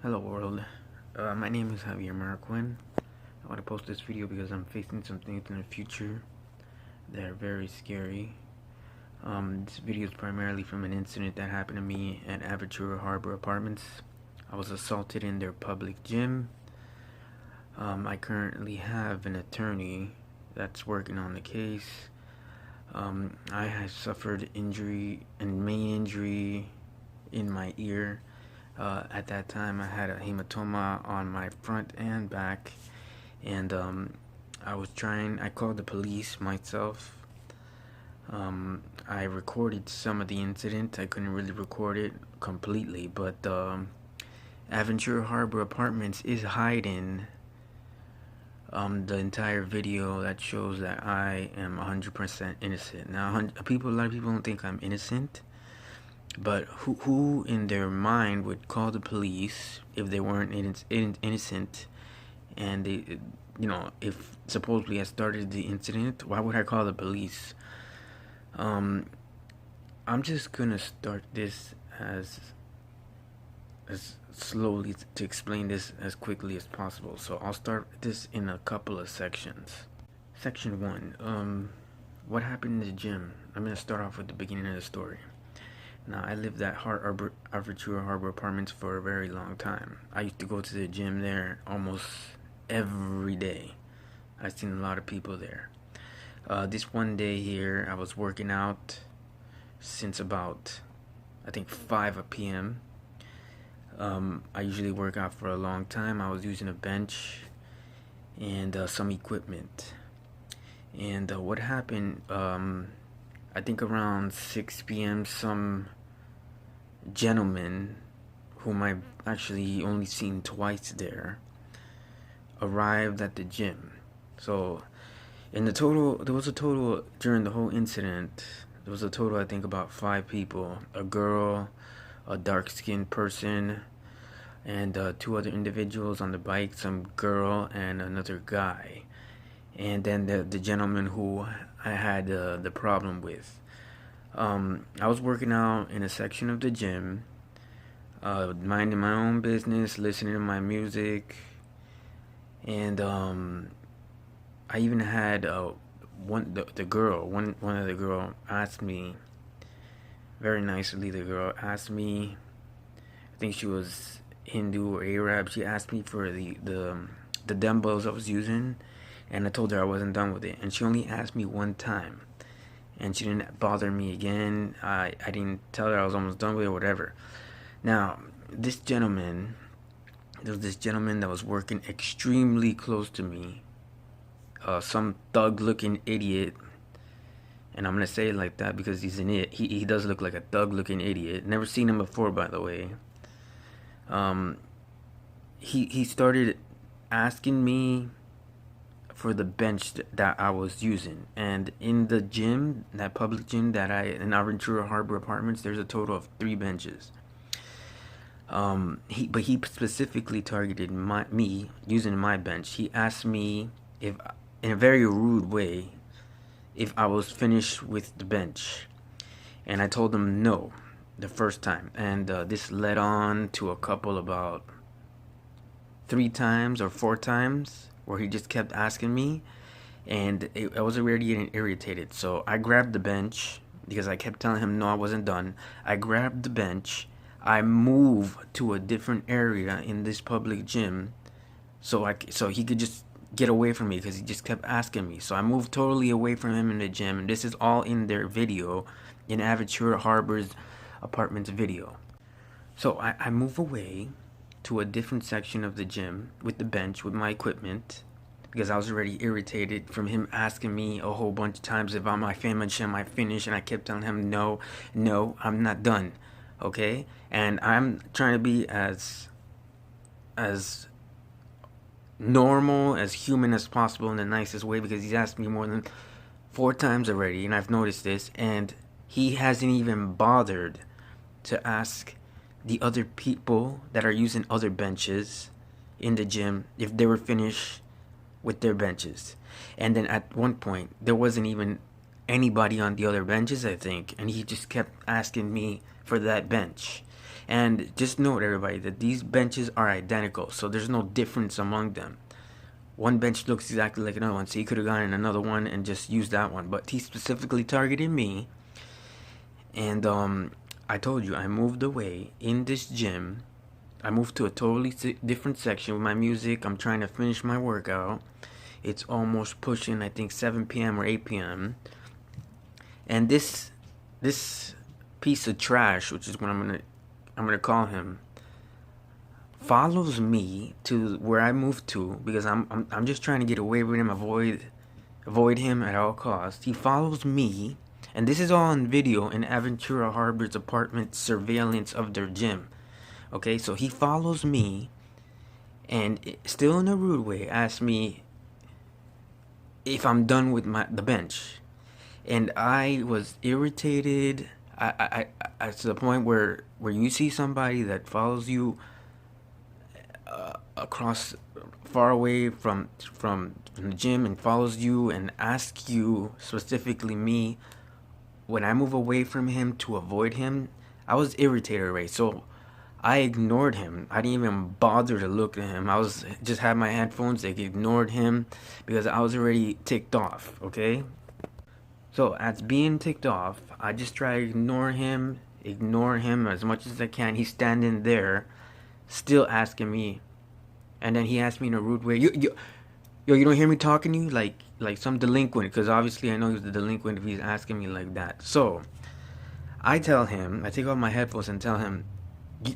Hello world, my name is Javier Marquin. I want to post this video because I'm facing some things in the future that are very scary. This video is primarily from an incident that happened to me at Aventura Harbour Apartments. I was assaulted in their public gym. I currently have an attorney that's working on the case. I have suffered injury and main injury in my ear. At that time I had a hematoma on my front and back, and I called the police myself. I recorded some of the incident. I couldn't really record it completely, but Aventura Harbour Apartments is hiding the entire video that shows that I am 100% innocent. Now, a lot of people don't think I'm innocent. But who in their mind would call the police if they weren't innocent? And they, if supposedly I started the incident, why would I call the police? I'm just gonna start this as slowly to explain this as quickly as possible. So I'll start this in a couple of sections. Section 1. What happened in the gym? I'm gonna start off with the beginning of the story. Now, I lived at Aventura Harbour Apartments for a very long time. I used to go to the gym there almost every day. I've seen a lot of people there. This one day here, I was working out since about, I think, 5 p.m. I usually work out for a long time. I was using a bench and some equipment. And what happened, I think around 6 p.m., some gentleman whom I've actually only seen twice there arrived at the gym. So there was a total during the whole incident, there was a total, I think, about 5 people: a girl, a dark-skinned person, and 2 other individuals on the bike, some girl and another guy, and then the gentleman who I had the problem with. I was working out in a section of the gym, minding my own business, listening to my music, and I even had one of the girl asked me very nicely. The girl asked me, I think she was Hindu or Arab. She asked me for the dumbbells I was using, and I told her I wasn't done with it. And she only asked me one time, and she didn't bother me again. I didn't tell her I was almost done with it or whatever. Now, there was this gentleman that was working extremely close to me. Some thug-looking idiot. And I'm going to say it like that because he's an idiot. He does look like a thug-looking idiot. Never seen him before, by the way. He started asking me for the bench that I was using. And in the gym, that public gym in Aventura Harbour Apartments, there's a total of 3 benches. He specifically targeted me using my bench. He asked me if, in a very rude way, if I was finished with the bench. And I told him no the first time. And this led on to a couple, about 3 times or 4 times, where he just kept asking me, and I was already getting irritated. So I grabbed the bench because I kept telling him no, I wasn't done. I grabbed the bench. I moved to a different area in this public gym so he could just get away from me because he just kept asking me. So I moved totally away from him in the gym, and this is all in their video, in Aventura Harbour's Apartments video. So I move away to a different section of the gym with the bench, with my equipment, because I was already irritated from him asking me a whole bunch of times if I'm finished, and I kept telling him no, I'm not done. Okay? And I'm trying to be as normal, as human as possible, in the nicest way, because he's asked me more than 4 times already, and I've noticed this, and he hasn't even bothered to ask the other people that are using other benches in the gym if they were finished with their benches. And then at one point, there wasn't even anybody on the other benches, I think, and he just kept asking me for that bench. And just note, everybody, that these benches are identical, so there's no difference among them. One bench looks exactly like another one, so he could have gotten another one and just used that one. But he specifically targeted me, and I told you, I moved away in this gym. I moved to a totally different section with my music. I'm trying to finish my workout. It's almost pushing, I think, 7 p.m. or 8 p.m. And this piece of trash, which is what I'm gonna call him, follows me to where I moved to because I'm just trying to get away with him, avoid him at all costs. He follows me, and this is all on video in Aventura Harbour's apartment surveillance of their gym. Okay, so he follows me, and still in a rude way, asks me if I'm done with the bench, and I was irritated. I to the point where you see somebody that follows you across far away from the gym and follows you and asks you, specifically me, when I move away from him to avoid him. I was irritated, right? So I ignored him. I didn't even bother to look at him. I was just had my headphones. I ignored him because I was already ticked off. Okay. So as being ticked off, I just try to ignore him as much as I can. He's standing there, still asking me, and then he asked me in a rude way, you don't hear me talking to you like some delinquent? Because obviously I know he's the delinquent if he's asking me like that. So I tell him, I take off my headphones and tell him,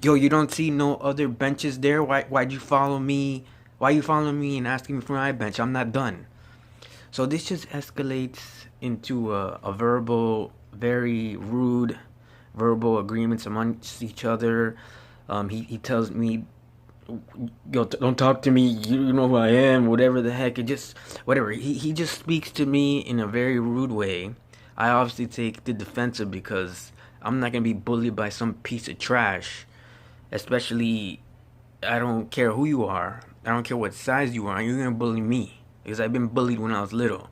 yo, you don't see no other benches there? Why'd you follow me? Why you following me and asking me for my bench? I'm not done. So this just escalates into a verbal, very rude verbal agreements amongst each other. He tells me, yo, don't talk to me, you know who I am, whatever the heck. It just, whatever. He just speaks to me in a very rude way. I obviously take the defensive because I'm not going to be bullied by some piece of trash. Especially, I don't care who you are. I don't care what size you are. You're going to bully me. Because I've been bullied when I was little.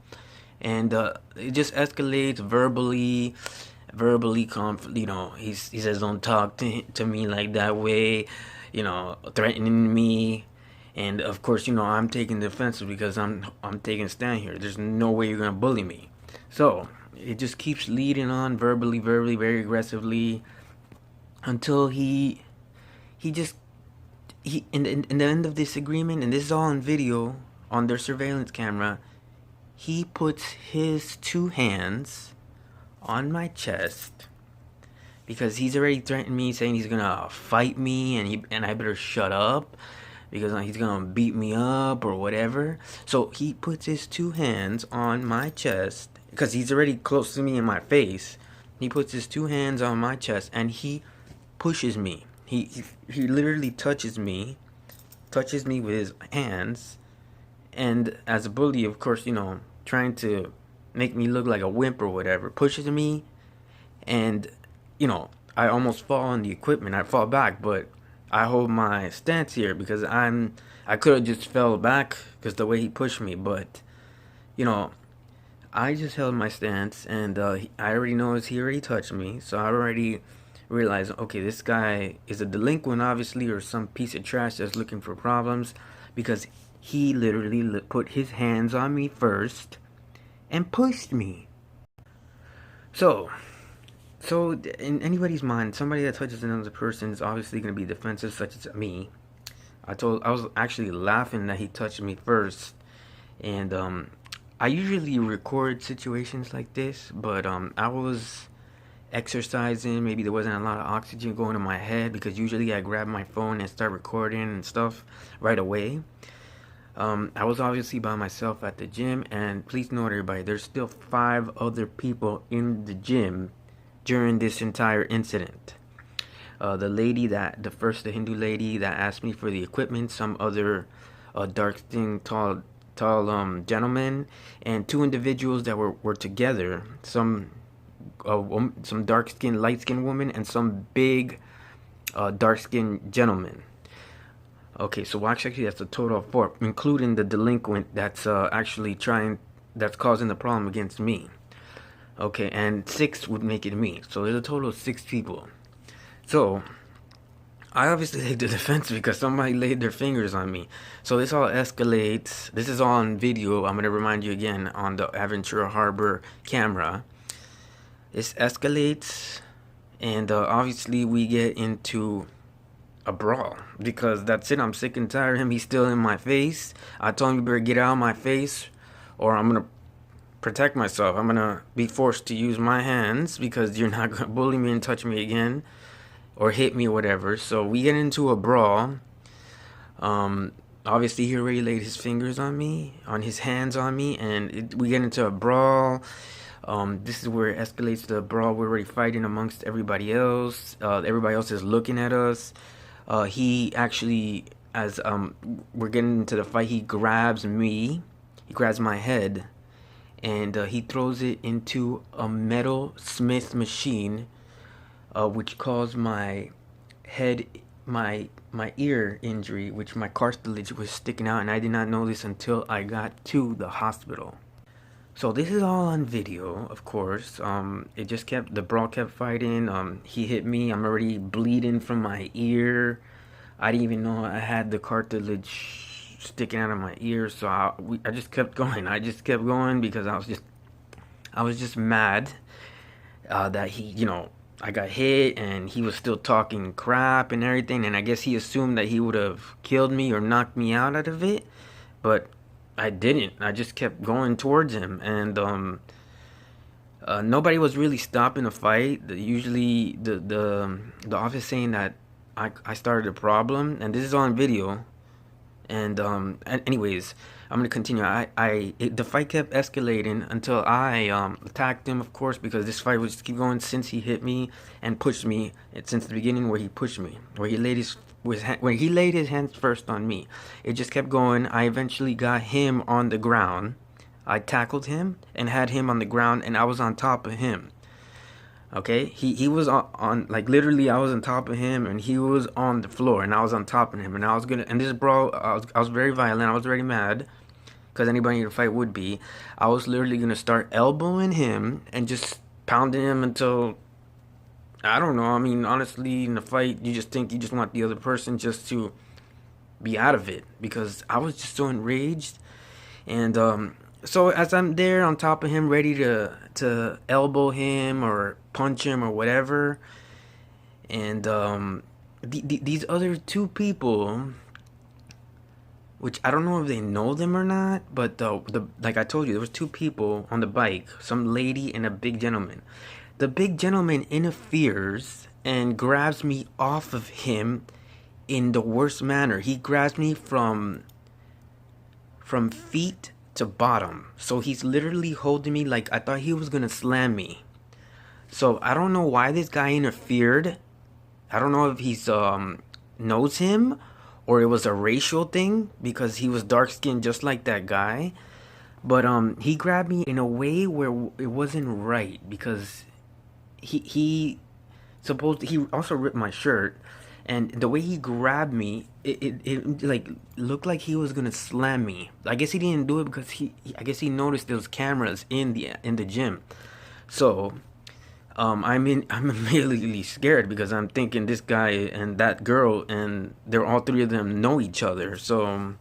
And it just escalates verbally, he says, don't talk to me like that way, threatening me. And of course, I'm taking defensive because I'm taking a stand here. There's no way you're going to bully me. So it just keeps leading on verbally, very aggressively, until in the end of this agreement, and this is all on video on their surveillance camera, he puts his two hands on my chest because he's already threatened me, saying he's gonna fight me and I better shut up because he's gonna beat me up or whatever. So he puts his two hands on my chest because he's already close to me in my face. He puts his two hands on my chest and he pushes me. He literally touches me with his hands. And as a bully, of course, trying to make me look like a wimp or whatever, pushes me, and I almost fall on the equipment. I fall back, but I hold my stance here because I could have just fell back because the way he pushed me, but I just held my stance, and I already noticed he already touched me, so I already realized, okay, this guy is a delinquent, obviously, or some piece of trash that's looking for problems, because he literally put his hands on me first and pushed me. So in anybody's mind, somebody that touches another person is obviously going to be defensive, such as me. I was actually laughing that he touched me first, and I usually record situations like this, but I was exercising. Maybe there wasn't a lot of oxygen going to my head because usually I grab my phone and start recording and stuff right away. I was obviously by myself at the gym, and please note, everybody, there's still 5 other people in the gym during this entire incident. The Hindu lady that asked me for the equipment, some other dark-skinned, tall gentleman, and 2 individuals that were together, some dark-skinned, light-skinned woman, and some big dark-skinned gentleman. Okay, so actually that's a total of 4, including the delinquent that's causing the problem against me. Okay, and 6 would make it me. So there's a total of 6 people. So I obviously take the defense because somebody laid their fingers on me. So this all escalates. This is all on video. I'm gonna remind you again on the Aventura Harbor camera. This escalates, and obviously we get into a brawl because that's it. I'm sick and tired of him. He's still in my face. I told him you better get out of my face, or I'm gonna protect myself. I'm gonna be forced to use my hands because you're not gonna bully me and touch me again or hit me or whatever. So we get into a brawl. Obviously he already laid his fingers on me, on his hands on me, and we get into a brawl. This is where it escalates to a brawl. We're already fighting amongst everybody else. Everybody else is looking at us. He actually, as we're getting into the fight, he grabs me. He grabs my head, and he throws it into a metal Smith machine, which caused my head, my ear injury, which my cartilage was sticking out, and I did not know this until I got to the hospital. So this is all on video, of course. The brawl kept fighting. He hit me. I'm already bleeding from my ear. I didn't even know I had the cartilage sticking out of my ear. So I just kept going. I just kept going because I was just mad that I got hit and he was still talking crap and everything. And I guess he assumed that he would have killed me or knocked me out of it, but I didn't. I just kept going towards him, and nobody was really stopping the fight. Usually, the office saying that I started a problem, and this is on video. And anyways, I'm gonna continue. The fight kept escalating until I attacked him, of course, because this fight would just keep going since he hit me and pushed me. Since the beginning, where he pushed me, where he laid his hands first on me. It just kept going. I eventually got him on the ground. I tackled him and had him on the ground, and I was on top of him. Okay, he was on like literally I was on top of him, and he was on the floor, and I was on top of him, and this brawl, I was very violent. I was very mad because anybody in a fight would be. I was literally gonna start elbowing him and just pounding him until, I don't know. I mean, honestly, in a fight, you just want the other person just to be out of it, because I was just so enraged. And so as I'm there on top of him, ready to elbow him or punch him or whatever, and these other two people, which I don't know if they know them or not, but like I told you, there was two people on the bike, some lady and a big gentleman. The big gentleman interferes and grabs me off of him in the worst manner. He grabs me from feet to bottom. So he's literally holding me like I thought he was gonna slam me. So I don't know why this guy interfered. I don't know if he's knows him or it was a racial thing because he was dark skinned just like that guy. But he grabbed me in a way where it wasn't right, because he also ripped my shirt, and the way he grabbed me, it like looked like he was gonna slam me. I guess he didn't do it because I guess he noticed there was cameras in the gym. So I'm immediately scared because I'm thinking this guy and that girl, and they're all three of them know each other. So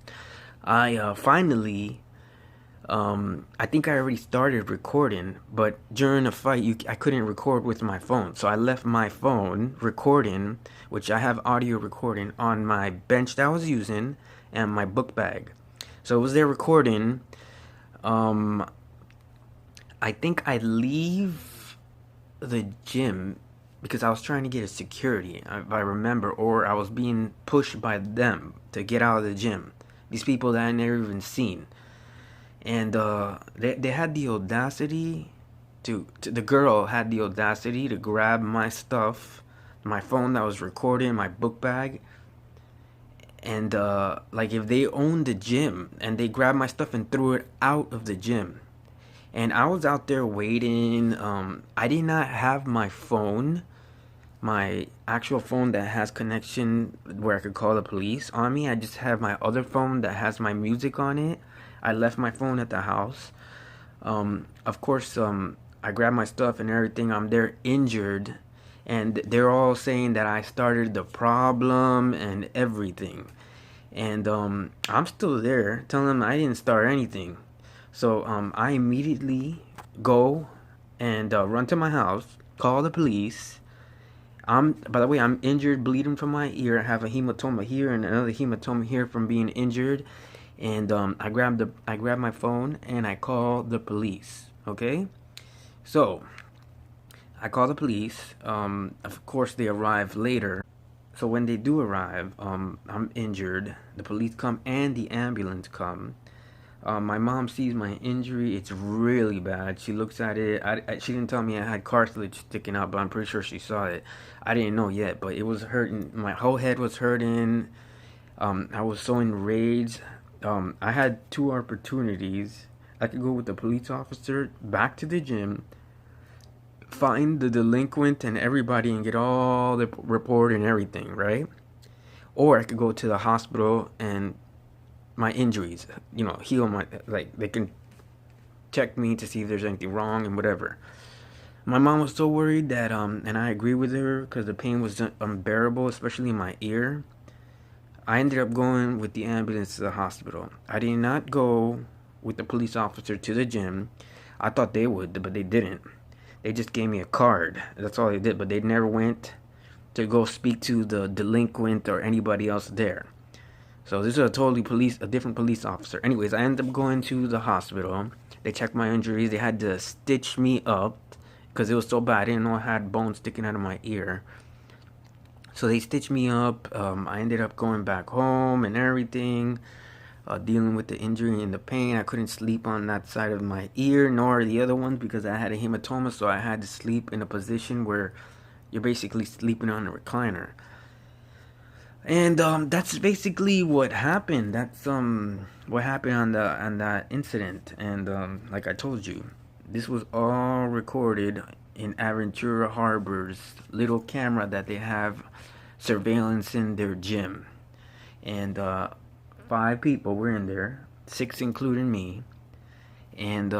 I finally, I think I already started recording, but during the fight, I couldn't record with my phone. So I left my phone recording, which I have audio recording, on my bench that I was using and my book bag. So it was there recording. I think I leave the gym because I was trying to get a security, if I remember, or I was being pushed by them to get out of the gym. These people that I never even seen. And they had the audacity the girl had the audacity to grab my stuff, my phone that was recording, my book bag, and like if they owned the gym, and they grabbed my stuff and threw it out of the gym. And I was out there waiting. I did not have my phone, my actual phone that has connection where I could call the police on me. I just have my other phone that has my music on it. I left my phone at the house. Of course, I grabbed my stuff and everything. I'm there injured, and they're all saying that I started the problem and everything. And I'm still there telling them I didn't start anything. So I immediately go and run to my house, call the police. By the way, I'm injured, bleeding from my ear. I have a hematoma here and another hematoma here from being injured. And I grab my phone and I call the police. Okay, so I call the police. Of course, they arrive later. So when they do arrive, I'm injured. The police come and the ambulance come. My mom sees my injury. It's really bad. She looks at it. She didn't tell me I had cartilage sticking out, but I'm pretty sure she saw it. I didn't know yet, but it was hurting. My whole head was hurting. I was so enraged. I had two opportunities. I could go with the police officer back to the gym, find the delinquent and everybody and get all the report and everything, right? Or I could go to the hospital and my injuries, heal my, like, they can check me to see if there's anything wrong and whatever. My mom was so worried that, and I agree with her because the pain was unbearable, especially in my ear. I ended up going with the ambulance to the hospital. I did not go with the police officer to the gym. I thought they would, but they didn't. They just gave me a card. That's all they did, but they never went to go speak to the delinquent or anybody else there. So this is a different police officer. Anyways, I ended up going to the hospital. They checked my injuries. They had to stitch me up because it was so bad. I didn't know I had bones sticking out of my ear. So they stitched me up. I ended up going back home and everything, dealing with the injury and the pain. I couldn't sleep on that side of my ear nor the other ones because I had a hematoma. So I had to sleep in a position where you're basically sleeping on a recliner. And that's basically what happened. That's what happened on that incident. And like I told you, this was all recorded in Aventura Harbour's little camera that they have surveillance in their gym. And 5 people were in there, 6 including me. And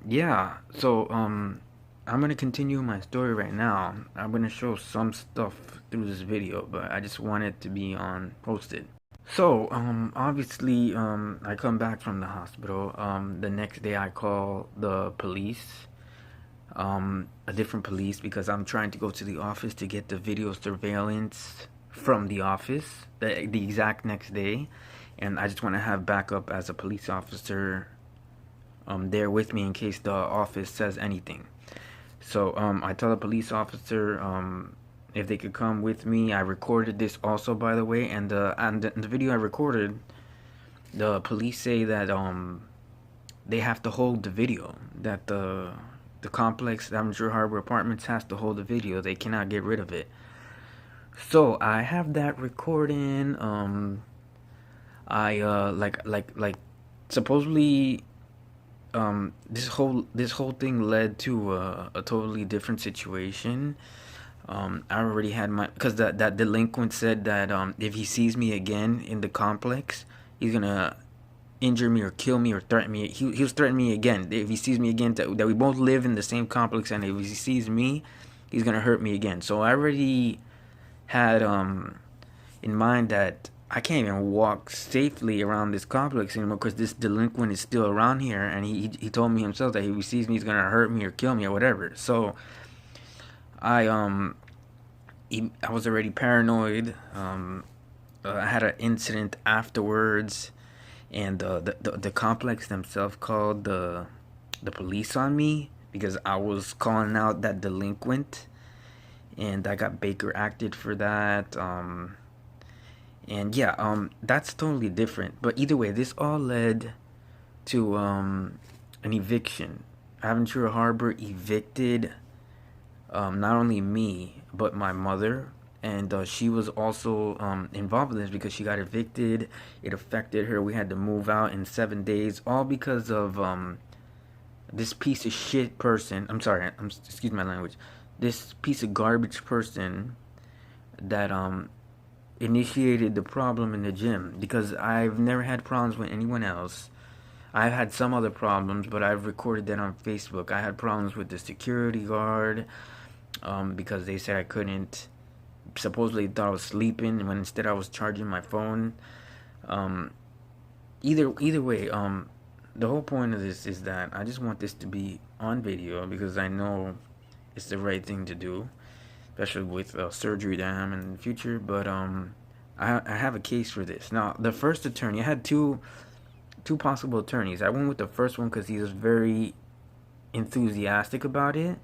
yeah, so I'm gonna continue my story right now. I'm gonna show some stuff through this video, but I just want it to be posted. So obviously I come back from the hospital. The next day I call the police, a different police, because I'm trying to go to the office to get the video surveillance from the office the exact next day, and I just want to have backup as a police officer there with me in case the office says anything. So I tell the police officer if they could come with me. I recorded this also, by the way, and the video I recorded, the police say that they have to hold the video, that the complex, the Aventura Harbour Apartments, has to hold the video. They cannot get rid of it. So I have that recording. I like supposedly this whole thing led to a totally different situation. I already had because that delinquent said that if he sees me again in the complex, he's gonna injure me or kill me or threaten me. He was threatening me again. If he sees me again, that we both live in the same complex, and if he sees me, he's gonna hurt me again. So I already had in mind that I can't even walk safely around this complex anymore because this delinquent is still around here, and he told me himself that if he sees me, he's gonna hurt me or kill me or whatever. So I was already paranoid. I had an incident afterwards, and the complex themselves called the police on me because I was calling out that delinquent, and I got Baker acted for that. And yeah, that's totally different. But either way, this all led to an eviction. Aventura Harbour evicted not only me but my mother, and she was also involved in this because she got evicted. It affected her. We had to move out in 7 days, all because of this piece of shit person. I'm sorry, excuse my language. This piece of garbage person that initiated the problem in the gym, because I've never had problems with anyone else. I've had some other problems, but I've recorded that on Facebook. I had problems with the security guard. because they said I couldn't. Supposedly thought I was sleeping when instead I was charging my phone. Um, either way, the whole point of this is that I just want this to be on video because I know it's the right thing to do, especially with surgery that I'm in the future. But I have a case for this. Now, the first attorney, I had two possible attorneys. I went with the first one because he was very enthusiastic about it.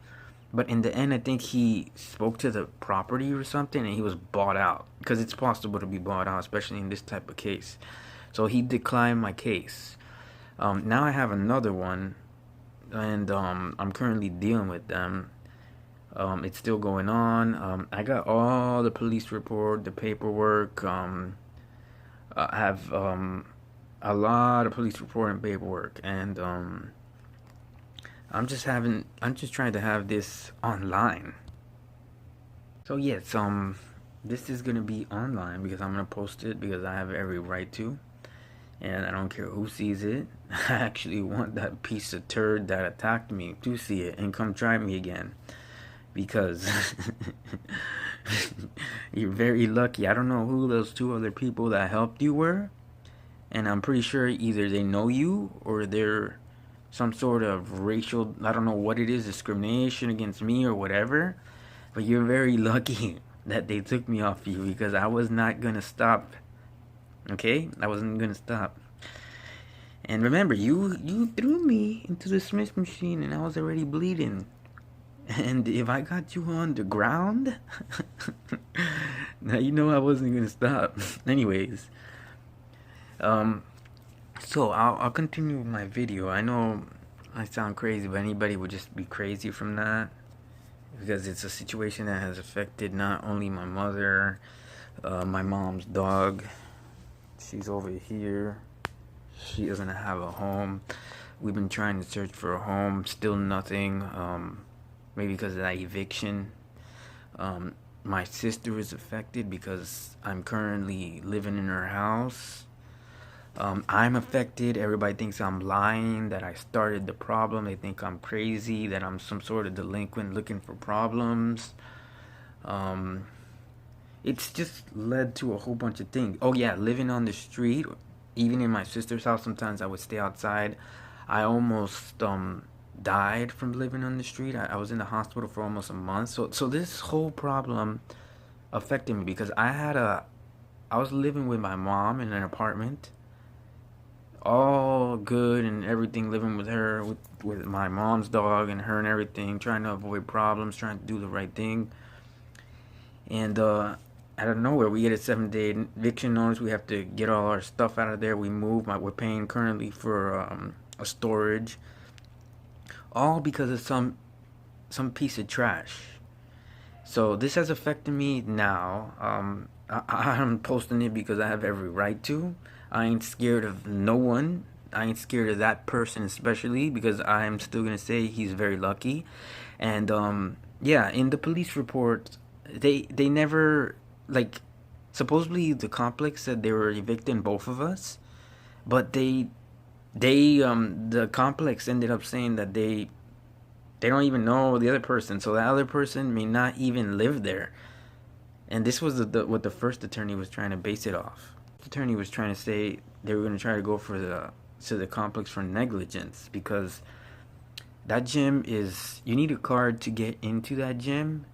But in the end, I think he spoke to the property or something, and he was bought out because it's possible to be bought out, especially in this type of case. So he declined my case. Now I have another one, and I'm currently dealing with them. It's still going on. I got all the police report, the paperwork. I have a lot of police report and paperwork, and I'm just trying to have this online. So yes, this is gonna be online because I'm gonna post it because I have every right to, and I don't care who sees it. I actually want that piece of turd that attacked me to see it and come try me again, because you're very lucky. I don't know who those two other people that helped you were, and I'm pretty sure either they know you or they're some sort of racial, I don't know what it is, discrimination against me or whatever. But you're very lucky that they took me off you because I was not gonna stop. Okay, I wasn't gonna stop. And remember, you threw me into the Smith machine and I was already bleeding. And if I got you on the ground, now you know I wasn't gonna stop. Anyways, so I'll continue with my video. I know I sound crazy, but anybody would just be crazy from that because it's a situation that has affected not only my mother, my mom's dog. She's over here. She doesn't have a home. We've been trying to search for a home, still nothing. Maybe because of that eviction. My sister is affected because I'm currently living in her house. I'm affected. Everybody thinks I'm lying, that I started the problem. They think I'm crazy, that I'm some sort of delinquent looking for problems. It's just led to a whole bunch of things. Oh yeah, living on the street. Even in my sister's house, sometimes I would stay outside. I almost died from living on the street. I was in the hospital for almost a month. So this whole problem affected me because I was living with my mom in an apartment, all good and everything, living with her, with my mom's dog and her and everything, trying to avoid problems, trying to do the right thing. And out of nowhere, we get a 7-day eviction notice. We have to get all our stuff out of there. We move. We're paying currently for a storage, all because of some piece of trash. So this has affected me now. I'm posting it because I have every right to. I ain't scared of no one. I ain't scared of that person especially because I'm still gonna say he's very lucky. And yeah, in the police report, they never, like, supposedly the complex said they were evicting both of us, but the complex ended up saying that they don't even know the other person, so the other person may not even live there. And this was what the first attorney was trying to base it off. The attorney was trying to say they were going to try to go for the complex for negligence because that gym is, you need a card to get into that gym.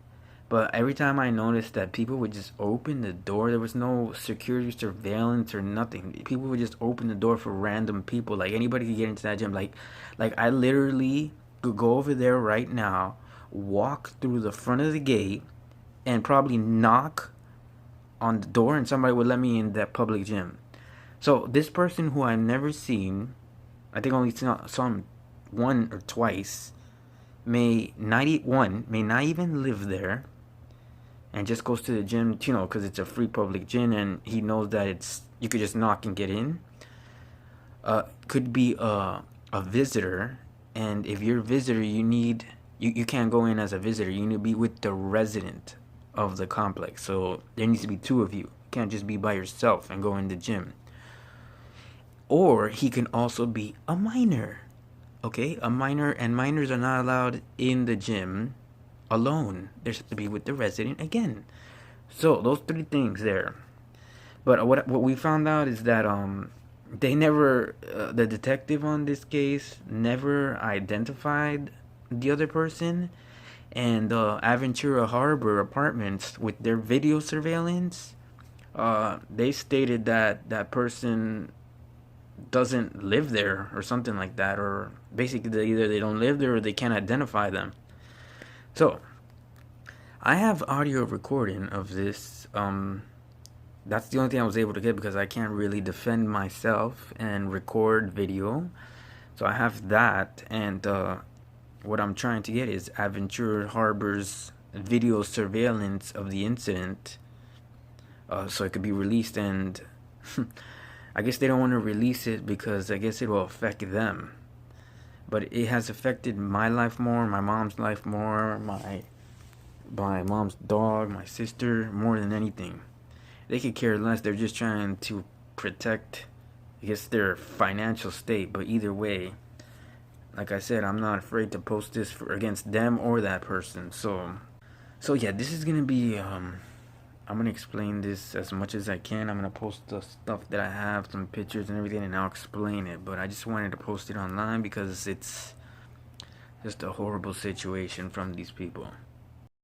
But every time I noticed that people would just open the door, there was no security surveillance or nothing. People would just open the door for random people. Like anybody could get into that gym. Like I literally could go over there right now, walk through the front of the gate, and probably knock on the door and somebody would let me in that public gym. So this person who I've never seen, I think only saw him one or twice, may not even live there, and just goes to the gym, you know, because it's a free public gym and he knows that you could just knock and get in. Could be a visitor, and if you're a visitor, you can't go in as a visitor. You need to be with the resident of the complex. So there needs to be two of you. You can't just be by yourself and go in the gym. Or he can also be a minor. Okay, a minor, and minors are not allowed in the gym alone. They're supposed to be with the resident again. So those three things there. But what we found out is that they never the detective on this case never identified the other person, and Aventura Harbour Apartments with their video surveillance, they stated that that person doesn't live there or something like that, or basically either they don't live there or they can't identify them. So I have audio recording of this. That's the only thing I was able to get because I can't really defend myself and record video. So I have that, and what I'm trying to get is Aventura Harbour's video surveillance of the incident, so it could be released. And I guess they don't want to release it because I guess it will affect them. But it has affected my life more, my mom's life more, my mom's dog, my sister, more than anything. They could care less. They're just trying to protect, I guess, their financial state. But either way, like I said, I'm not afraid to post this against them or that person. So yeah, this is gonna be I'm gonna explain this as much as I can. I'm gonna post the stuff that I have, some pictures and everything, and I'll explain it. But I just wanted to post it online because it's just a horrible situation from these people.